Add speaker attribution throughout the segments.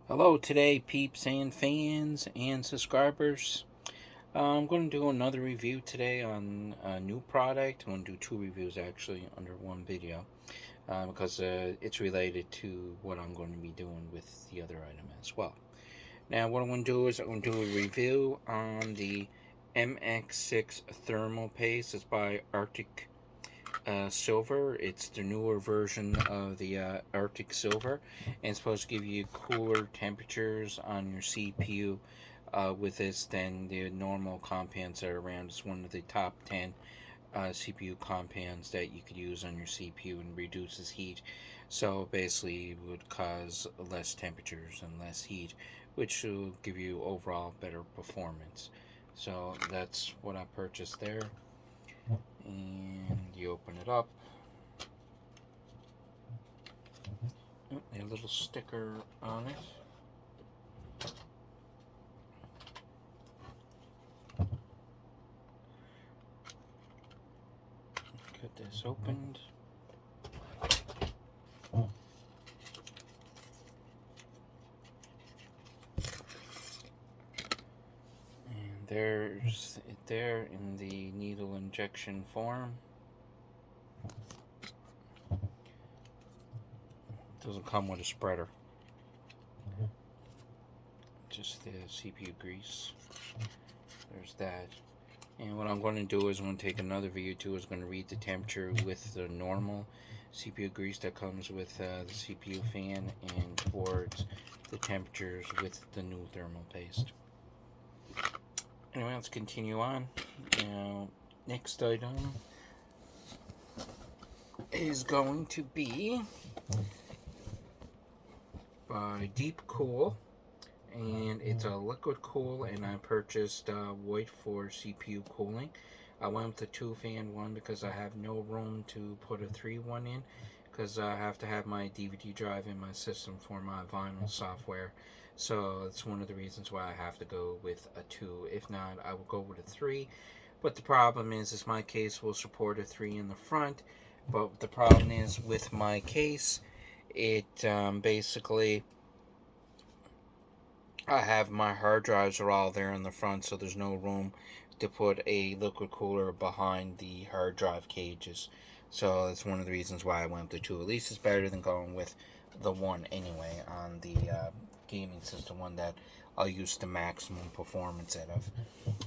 Speaker 1: Hello today, peeps and fans and subscribers. I'm going to do another review today on a new product. I'm going to do two reviews actually under one video because it's related to what I'm going to be doing with the other item as well. Now, what I'm going to do is I'm going to do a review on the MX6 thermal paste. It's by Arctic Silver. It's the newer version of the Arctic Silver, and it's supposed to give you cooler temperatures on your CPU with this than the normal compounds that are around. It's one of the top 10 CPU compounds that you could use on your CPU and reduces heat. So basically, it would cause less temperatures and less heat, which will give you overall better performance. So that's what I purchased there. And you open it up. A little sticker on it. Get this opened. And there's it there in the needle injection form. Doesn't come with a spreader. Just the CPU grease. There's that. And what I'm going to do is I'm going to take another video too. Is going to read the temperature with the normal CPU grease that comes with the CPU fan, and towards the temperatures with the new thermal paste. Anyway, let's continue on. Now, next item is going to be by Deepcool, and it's a liquid cool, and I purchased white for CPU cooling. I went with the 2-fan one because I have no room to put a 3-1 in, because I have to have my DVD drive in my system for my vinyl software. So it's one of the reasons why I have to go with a 2. If not, I will go with a 3. But the problem is my case will support a 3 in the front. But the problem is with my case, it basically, I have my hard drives are all there in the front, so there's no room to put a liquid cooler behind the hard drive cages. So that's one of the reasons why I went with the 2. At least it's better than going with the 1 anyway on the gaming system, one that I'll use the maximum performance out of.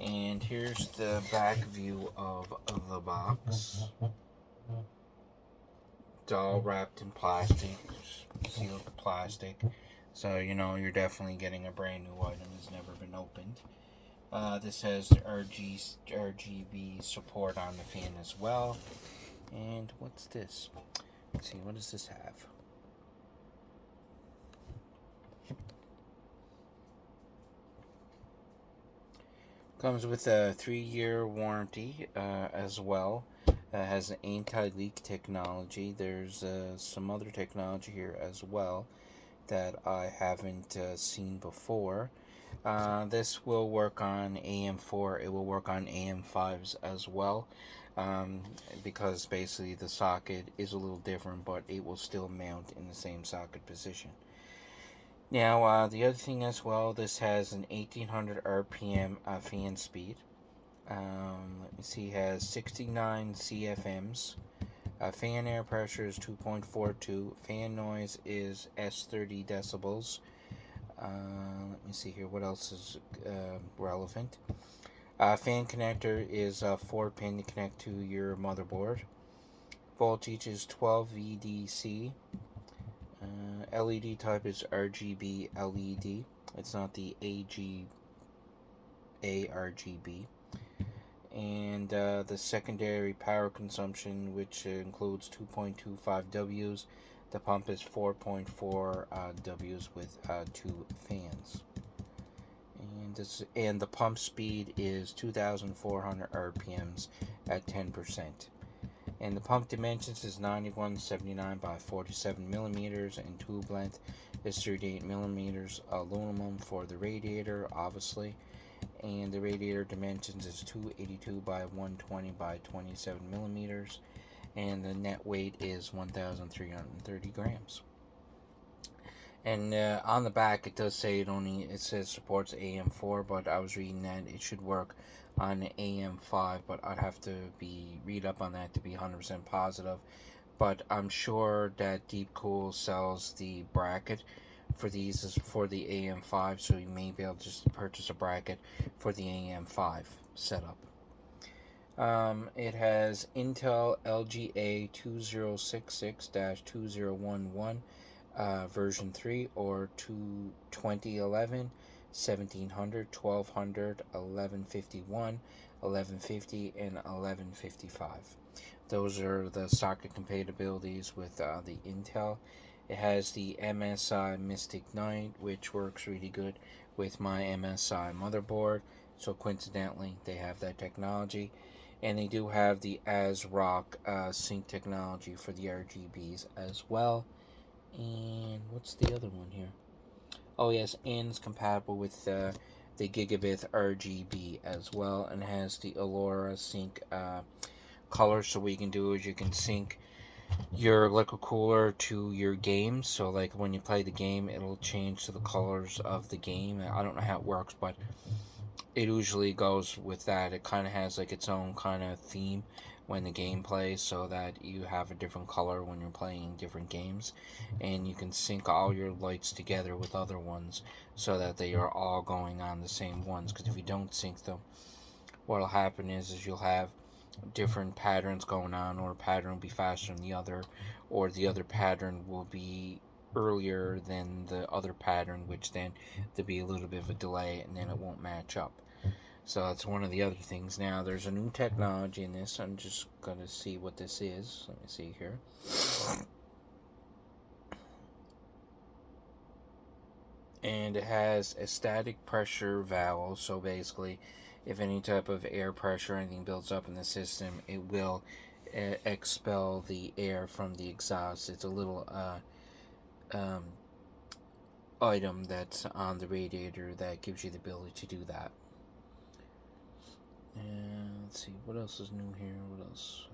Speaker 1: And here's the back view of the box. It's all wrapped in plastic, sealed plastic. So, you know, you're definitely getting a brand new item that's never been opened. This has R-RGB support on the fan as well. And what's this? Let's see, what does this have? Comes with a 3-year warranty as well. Has an anti-leak technology. There's some other technology here as well that I haven't seen before. This will work on AM4. It will work on AM5s as well, because basically the socket is a little different, but it will still mount in the same socket position. Now, the other thing as well, this has an 1800 RPM fan speed. Let me see, has 69 CFMs. Fan air pressure is 2.42. Fan noise is S30 decibels. Let me see here, what else is relevant. Fan connector is a 4-pin to connect to your motherboard. Voltage is 12 VDC. LED type is RGB LED. It's not the A-RGB. And the secondary power consumption, which includes 2.25 Ws. The pump is 4.4 Ws with 2 fans. And the pump speed is 2,400 RPMs at 10%. And the pump dimensions is 9179 by 47 millimeters, and tube length is 38 millimeters. Aluminum for the radiator, obviously. And the radiator dimensions is 282 by 120 by 27 millimeters. And the net weight is 1,330 grams. And on the back, it does say it says supports AM4, but I was reading that it should work on AM5, but I'd have to read up on that to be 100% positive. But I'm sure that Deepcool sells the bracket for these is for the AM5, so you may be able to just purchase a bracket for the AM5 setup. It has Intel LGA 2066-2011 version 3 or 2011, 1700, 1200, 1151, 1150, and 1155. Those are the socket compatibilities with the Intel. It has the MSI Mystic Knight, which works really good with my MSI motherboard. So coincidentally, they have that technology. And they do have the ASRock sync technology for the RGBs as well. And what's the other one here? Oh yes, and it's compatible with the gigabit RGB as well, and has the Aurora sync color. So what you can do is you can sync your liquid cooler to your game. So like when you play the game, it'll change to the colors of the game. I don't know how it works, but it usually goes with that. It kind of has like its own kind of theme when the game plays, so that you have a different color when you're playing different games, and you can sync all your lights together with other ones so that they are all going on the same ones. Because if you don't sync them, what'll happen is you'll have different patterns going on, or a pattern will be faster than the other, or the other pattern will be earlier than the other pattern, which then there'll be a little bit of a delay and then it won't match up. So that's one of the other things. Now there's a new technology in this. I'm just going to see what this is. Let me see here. And it has a static pressure valve. So basically, if any type of air pressure or anything builds up in the system, it will expel the air from the exhaust. It's a little item that's on the radiator that gives you the ability to do that. And let's see, what else is new here? What else?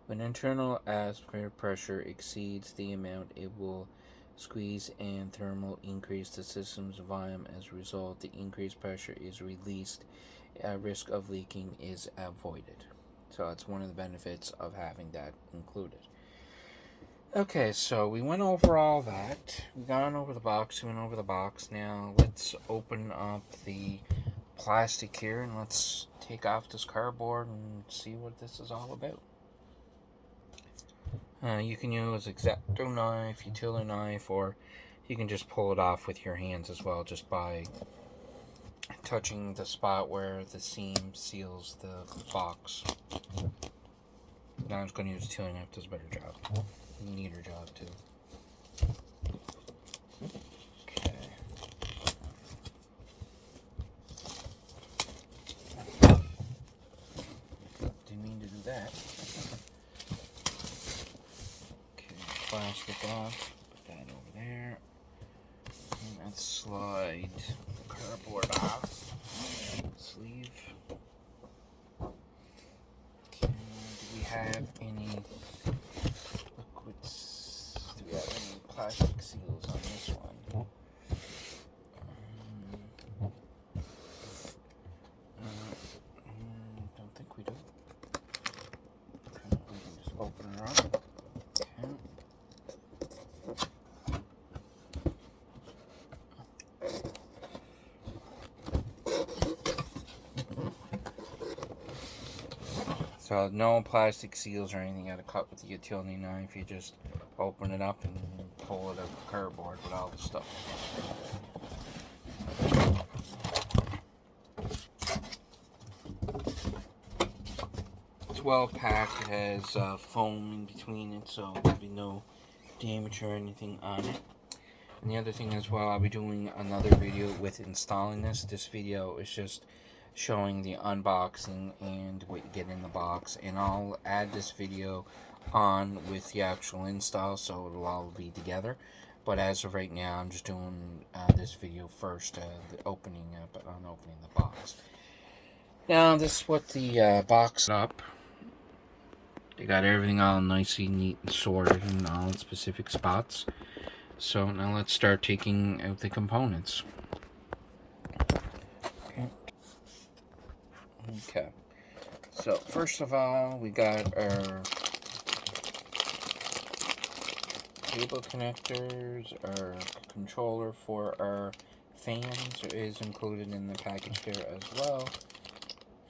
Speaker 1: When internal atmosphere pressure exceeds the amount it will squeeze and thermal increase the system's volume. As a result, the increased pressure is released. Risk of leaking is avoided. So that's one of the benefits of having that included. Okay, so we went over all that. We went over the box. Now let's open up the plastic here and let's take off this cardboard and see what this is all about. You can use X-Acto knife, utility knife, or you can just pull it off with your hands as well, just by touching the spot where the seam seals the box. Now I'm just going to use utility knife. Does a better job. Neater job too. Okay. Didn't mean to do that. Okay, plastic off. Put that over there. And let's slide the cardboard off. Sleeve. Okay, do we have any plastic seals on this one? Don't think we do. Okay, we can just open her up. Okay. So no plastic seals or anything out of cut with the utility knife. You just open it up and pull it out of the cardboard with all the stuff. It's well packed. It has foam in between it, so there'll be no damage or anything on it. And the other thing as well, I'll be doing another video with installing this. This video is just showing the unboxing and what you get in the box, and I'll add this video on with the actual install, so it'll all be together. But as of right now, I'm just doing this video first, the opening the box. Now this is what the box up. They got everything all nicely, neat, and sorted in all its specific spots. So now let's start taking out the components. Okay. So first of all, we got our cable connectors. Our controller for our fans is included in the package there as well.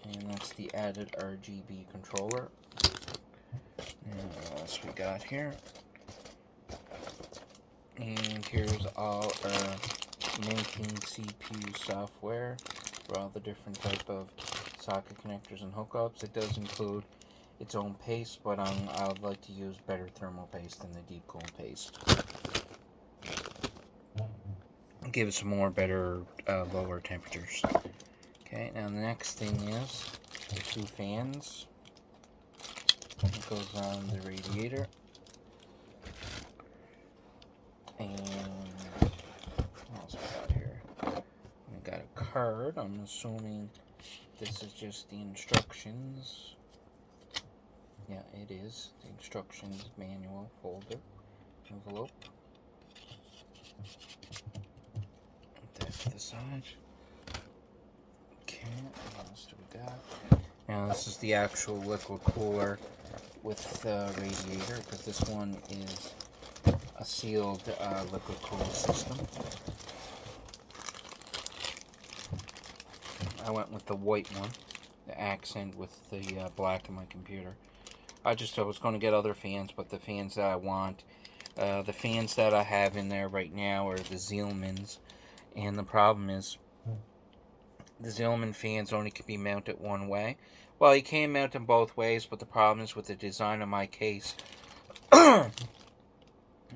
Speaker 1: And that's the added RGB controller. And what else we got here? And here's all our minting CPU software for all the different type of socket connectors and hookups. It does include its own paste, but I would like to use better thermal paste than the Deepcool paste. It gives more better lower temperatures. Okay, now the next thing is the two fans. It goes on the radiator. And what else we got here? We got a card. I'm assuming this is just the instructions. Yeah, it is. The instructions manual folder envelope. Put that to the side. Okay, what else do we got? Now this is the actual liquid cooler with the radiator, because this one is a sealed liquid cooling system. I went with the white one, the accent with the black in my computer. I was going to get other fans, but the fans that I want, the fans that I have in there right now are the Zeilmans, and the problem is the Zeilman fans only can be mounted one way. Well, you can mount them both ways, but the problem is with the design of my case,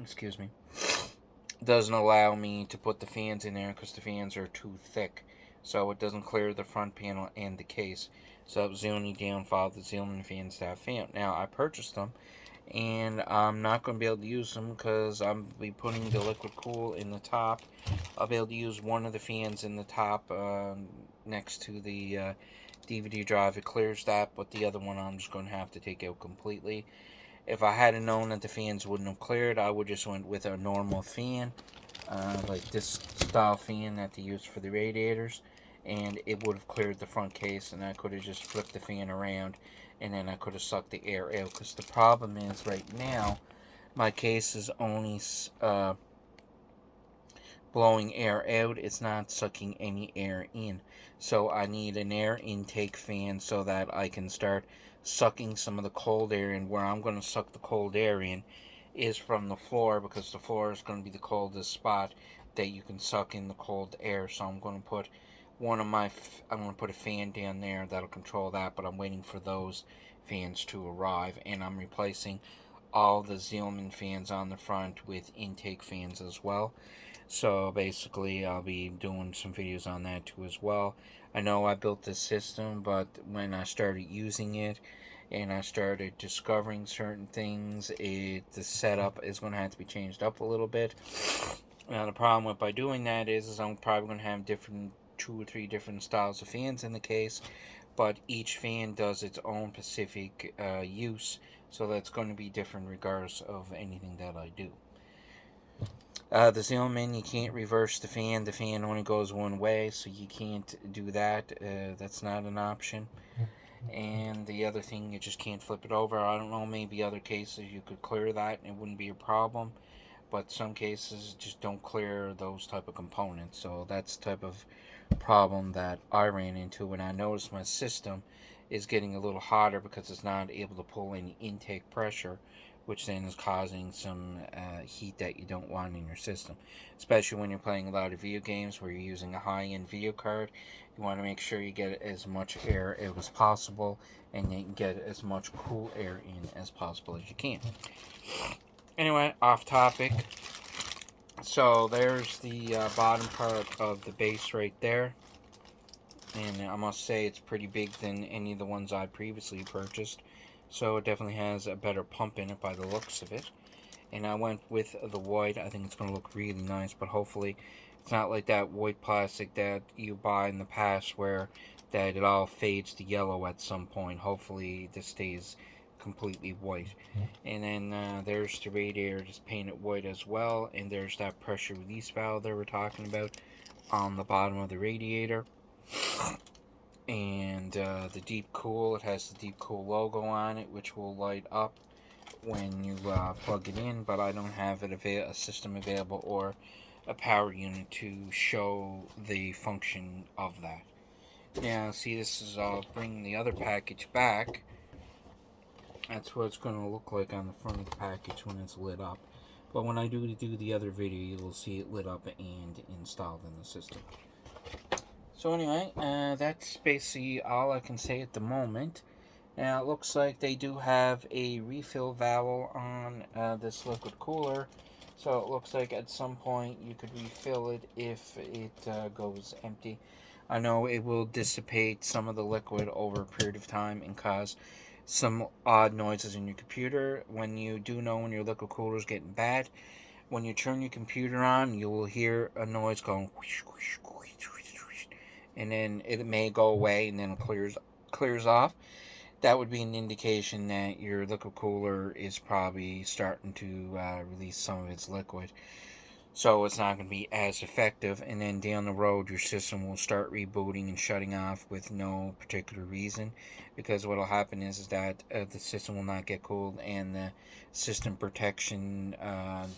Speaker 1: excuse me, doesn't allow me to put the fans in there because the fans are too thick. So it doesn't clear the front panel and the case. So that was the only downfall of the Zeilman fans that I found. Now, I purchased them, and I'm not going to be able to use them because I'll be putting the liquid cool in the top. I'll be able to use one of the fans in the top next to the DVD drive. It clears that, but the other one I'm just going to have to take out completely. If I hadn't known that the fans wouldn't have cleared, I would just went with a normal fan, like this style fan that they use for the radiators, and it would have cleared the front case, and I could have just flipped the fan around, and then I could have sucked the air out. Because the problem is right now, my case is only blowing air out. It's not sucking any air in. So I need an air intake fan so that I can start sucking some of the cold air in. Where I'm going to suck the cold air in is from the floor, because the floor is going to be the coldest spot that you can suck in the cold air. So I'm going to put I'm going to put a fan down there that'll control that, but I'm waiting for those fans to arrive, and I'm replacing all the Zeilman fans on the front with intake fans as well. So basically I'll be doing some videos on that too as well. I know I built this system, but when I started using it and I started discovering certain things, the setup is going to have to be changed up a little bit. Now the problem with by doing that is I'm probably going to have 2 or 3 different styles of fans in the case, but each fan does its own specific use, so that's going to be different regardless of anything that I do. The Zeilman, you can't reverse the fan. The fan only goes one way, so you can't do that. That's not an option. And the other thing, you just can't flip it over. I don't know, maybe other cases you could clear that and it wouldn't be a problem, but some cases just don't clear those type of components. So that's the type of problem that I ran into when I noticed my system is getting a little hotter because it's not able to pull any intake pressure, which then is causing some heat that you don't want in your system. Especially when you're playing a lot of video games where you're using a high-end video card. You want to make sure you get as much air out as possible, and you can get as much cool air in as possible as you can. Anyway, off topic. So there's the bottom part of the base right there. And I must say it's pretty big than any of the ones I previously purchased. So it definitely has a better pump in it by the looks of it. And I went with the white. I think it's going to look really nice, but hopefully it's not like that white plastic that you buy in the past where that it all fades to yellow at some point. Hopefully this stays completely white. And then there's the radiator just painted white as well, and there's that pressure release valve that we're talking about on the bottom of the radiator. And the Deepcool, it has the Deepcool logo on it, which will light up when you plug it in, but I don't have a system available or a power unit to show the function of that. Now, see, this is bringing the other package back. That's what it's going to look like on the front of the package when it's lit up. But when I do the other video, you will see it lit up and installed in the system. So anyway, that's basically all I can say at the moment. Now, it looks like they do have a refill valve on this liquid cooler. So it looks like at some point you could refill it if it goes empty. I know it will dissipate some of the liquid over a period of time and cause some odd noises in your computer. When you do know when your liquid cooler is getting bad, when you turn your computer on, you will hear a noise going whoosh, whoosh, whoosh, whoosh, whoosh, and then it may go away and then it clears off. That would be an indication that your liquid cooler is probably starting to release some of its liquid. So it's not going to be as effective, and then down the road your system will start rebooting and shutting off with no particular reason, because what will happen is that the system will not get cooled, and the system protection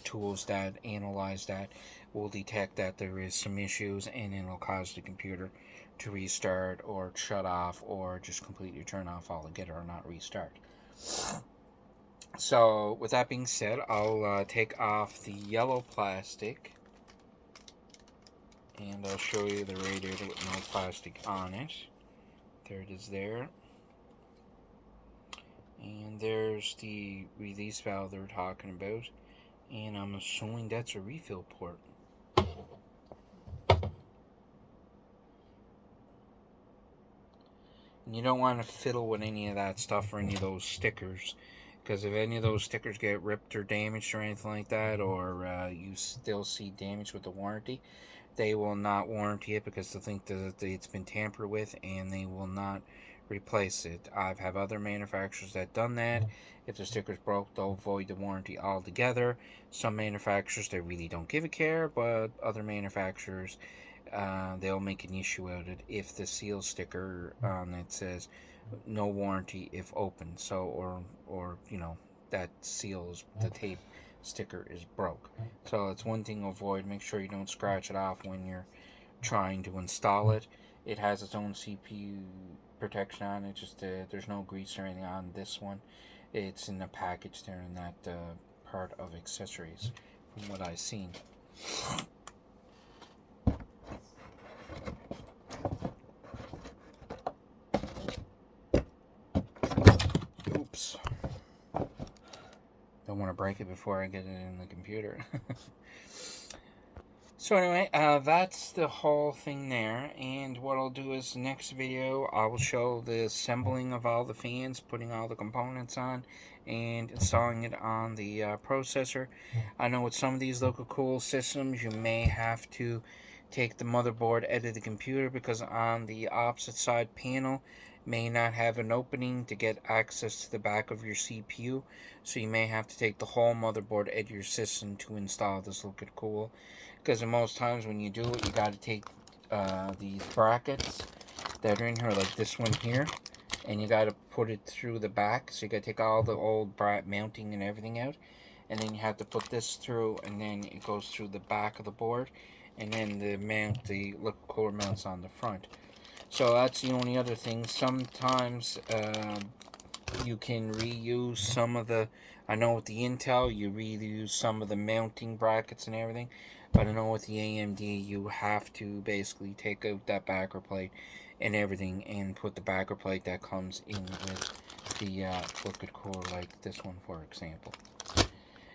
Speaker 1: tools that analyze that will detect that there is some issues, and then it'll cause the computer to restart or shut off or just completely turn off altogether or not restart. So with that being said, I'll take off the yellow plastic and I'll show you the radiator with no plastic on it. There it is there. And there's the release valve they're talking about, and I'm assuming that's a refill port. And you don't want to fiddle with any of that stuff or any of those stickers, because if any of those stickers get ripped or damaged or anything like that, or you still see damage with the warranty, they will not warranty it because they think that it's been tampered with, and they will not replace it. I've had other manufacturers that done that. If the sticker's broke, they'll void the warranty altogether. Some manufacturers, they really don't give a care, but other manufacturers, they'll make an issue out of it if the seal sticker on it says no warranty if open. So or you know, that seals, the tape sticker is broke. So it's one thing to avoid. Make sure you don't scratch it off when you're trying to install it. It has its own CPU protection on it, just there's no grease or anything on this one. It's in the package there in that part of accessories from what I've seen. Oops. Don't want to break it before I get it in the computer. So anyway, that's the whole thing there, and what I'll do is next video I will show the assembling of all the fans, putting all the components on, and installing it on the processor. I know with some of these liquid cool systems you may have to take the motherboard out of the computer because on the opposite side panel may not have an opening to get access to the back of your CPU, so you may have to take the whole motherboard out of your system to install this liquid cool. Because most times when you do it, you got to take these brackets that are in here, like this one here, and you got to put it through the back. So you got to take all the old mounting and everything out, and then you have to put this through, and then it goes through the back of the board, and then the liquid cooler mounts on the front. So that's the only other thing. Sometimes you can reuse some of the, I know with the Intel you reuse some of the mounting brackets and everything, but I know with the AMD you have to basically take out that backer plate and everything and put the backer plate that comes in with the liquid cooler, like this one for example.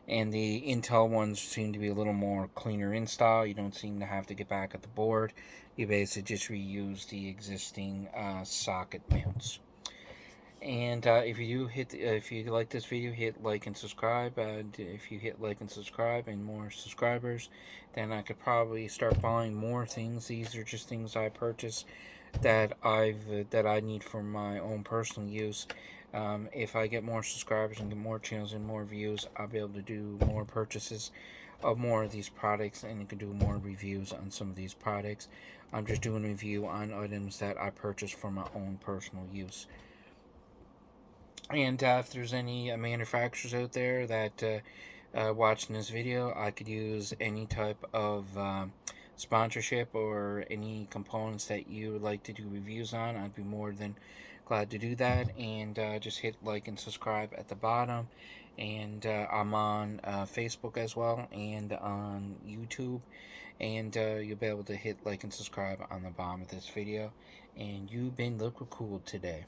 Speaker 1: And the Intel ones seem to be a little more cleaner install. You don't seem to have to get back at the board. You basically just reuse the existing socket mounts. And if you like this video, hit like and subscribe. If you hit like and subscribe and more subscribers, then I could probably start buying more things. These are just things I purchased that I need for my own personal use. If I get more subscribers and get more channels and more views, I'll be able to do more purchases of more of these products, and you can do more reviews on some of these products. I'm just doing a review on items that I purchased for my own personal use. And if there's any manufacturers out there that watching this video, I could use any type of sponsorship or any components that you would like to do reviews on, I'd be more than glad to do that. And just hit like and subscribe at the bottom. And I'm on Facebook as well, and on YouTube. And you'll be able to hit like and subscribe on the bottom of this video. And you've been liquid cooled today.